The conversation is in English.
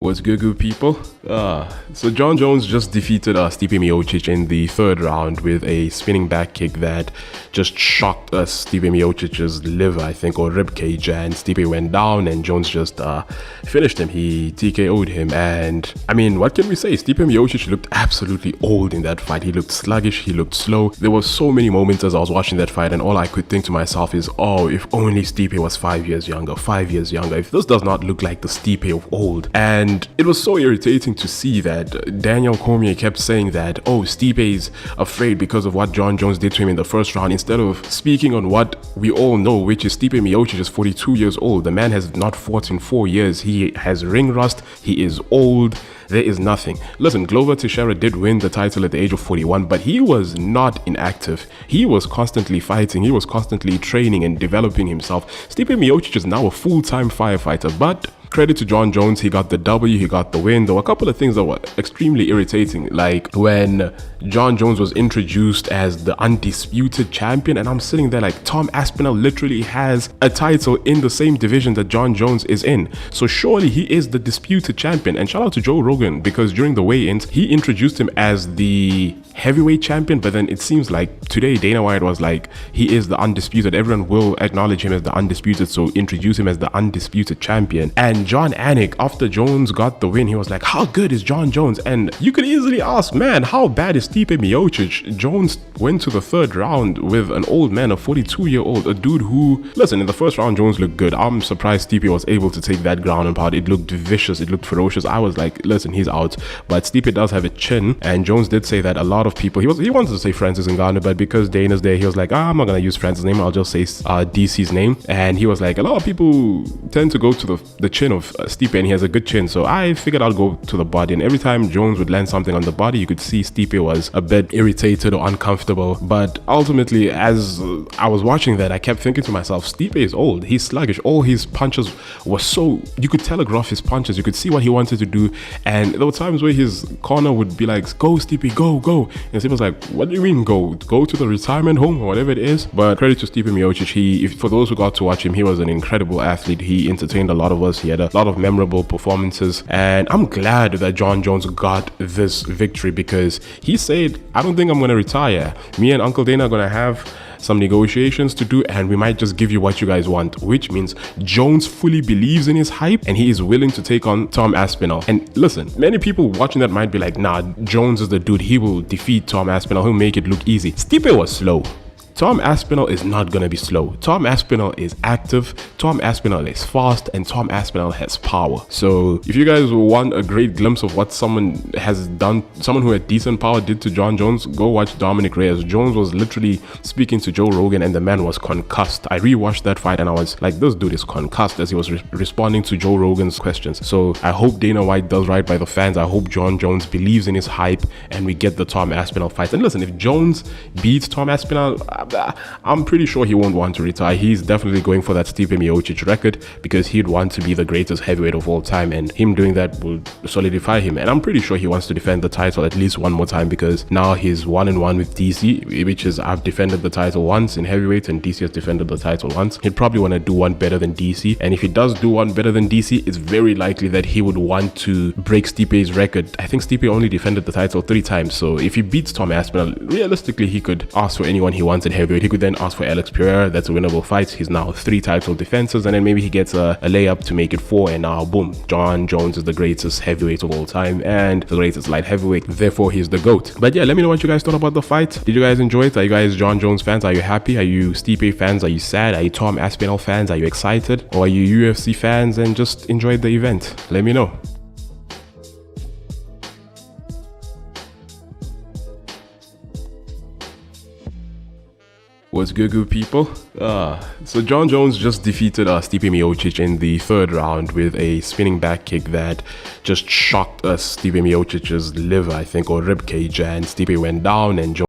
What's good people? So Jon Jones just defeated Stipe Miocic in the third round with a spinning back kick that just shocked Stipe Miocic's liver, I think, or rib cage, and Stipe went down and Jones just finished him. He TKO'd him, and I mean, what can we say? Stipe Miocic looked absolutely old in that fight. He looked sluggish, he looked slow. There were so many moments as I was watching that fight, and all I could think to myself is, oh, if only Stipe was 5 years younger, 5 years younger. If this does not look like the Stipe of old. And it was so irritating to see that Daniel Cormier kept saying that, oh, Stipe's afraid because of what Jon Jones did to him in the first round, instead of speaking on what we all know, which is Stipe Miocic is 42 years old. The man has not fought in 4 years. He has ring rust. He is old. There is nothing. Listen, Glover Teixeira did win the title at the age of 41, but he was not inactive. He was constantly fighting. He was constantly training and developing himself. Stipe Miocic is now a full-time firefighter, but credit to Jon Jones, he got the W, he got the win. There were a couple of things that were extremely irritating, like when Jon Jones was introduced as the undisputed champion, and I'm sitting there like, Tom Aspinall literally has a title in the same division that Jon Jones is in, so surely he is the disputed champion. And shout out to Joe Rogan, because during the weigh-ins he introduced him as the heavyweight champion, but then it seems like today Dana White was like, he is the undisputed. Everyone will acknowledge him as the undisputed, so introduce him as the undisputed champion. And John Anik, after Jones got the win, he was like, how good is Jon Jones? And you could easily ask, man, how bad is Stipe Miocic? Jones went to the third round with an old man, a 42-year-old, a dude who, listen, in the first round Jones looked good. I'm surprised Stipe was able to take that ground and pound. It looked vicious, it looked ferocious. I was like, listen, he's out. But Stipe does have a chin, and Jones did say that a lot of people, he wanted to say Francis Ngannou, but because Dana's there, he was like, I'm not gonna use Francis' name, I'll just say DC's name. And he was like, a lot of people tend to go to the chin of Stipe, and he has a good chin, so I figured I'll go to the body. And every time Jones would land something on the body, you could see Stipe was a bit irritated or uncomfortable. But ultimately, as I was watching that, I kept thinking to myself, Stipe is old, he's sluggish. All his punches were so, you could telegraph his punches, you could see what he wanted to do. And there were times where his corner would be like, go Stipe, go. And Stipe was like, what do you mean go to the retirement home or whatever it is? But credit to Stipe Miocic, for those who got to watch him, he was an incredible athlete. He entertained a lot of us. He had a lot of memorable performances, and I'm glad that Jon Jones got this victory, because he said, I don't think I'm going to retire. Me and Uncle Dana are going to have some negotiations to do, and we might just give you what you guys want, which means Jones fully believes in his hype and he is willing to take on Tom Aspinall. And listen, many people watching that might be like, nah, Jones is the dude, he will defeat Tom Aspinall, he'll make it look easy. Stipe was slow. Tom Aspinall is not going to be slow. Tom Aspinall is active, Tom Aspinall is fast, and Tom Aspinall has power. So if you guys want a great glimpse of what someone has done, someone who had decent power did to Jon Jones, go watch Dominic Reyes. Jones was literally speaking to Joe Rogan and the man was concussed. I rewatched that fight and I was like, this dude is concussed, as he was responding to Joe Rogan's questions. So I hope Dana White does right by the fans. I hope Jon Jones believes in his hype and we get the Tom Aspinall fight. And listen, if Jones beats Tom Aspinall, I'm pretty sure he won't want to retire. He's definitely going for that Stipe Miocic record, because he'd want to be the greatest heavyweight of all time, and him doing that will solidify him. And I'm pretty sure he wants to defend the title at least one more time, because now he's 1-1 with DC, which is, I've defended the title once in heavyweight and DC has defended the title once. He'd probably want to do one better than DC, and if he does do one better than DC, it's very likely that he would want to break Stipe's record. I think Stipe only defended the title 3 times, so if he beats Tom Aspinall, realistically he could ask for anyone he wants in heavyweight. He could then ask for Alex Pereira. That's a winnable fight. He's now 3 title defenses, and then maybe he gets a layup to make it 4, and now boom, Jon Jones is the greatest heavyweight of all time and the greatest light heavyweight, therefore he's the GOAT. But yeah, let me know what you guys thought about the fight. Did you guys enjoy it? Are you guys Jon Jones fans? Are you happy? Are you Stipe fans? Are you sad? Are you Tom Aspinall fans? Are you excited? Or are you UFC fans and just enjoyed the event? Let me know. What's good people? So Jon Jones just defeated Stipe Miocic in the third round with a spinning back kick that just shocked Stipe Miocic's liver, I think, or rib cage, and Stipe went down and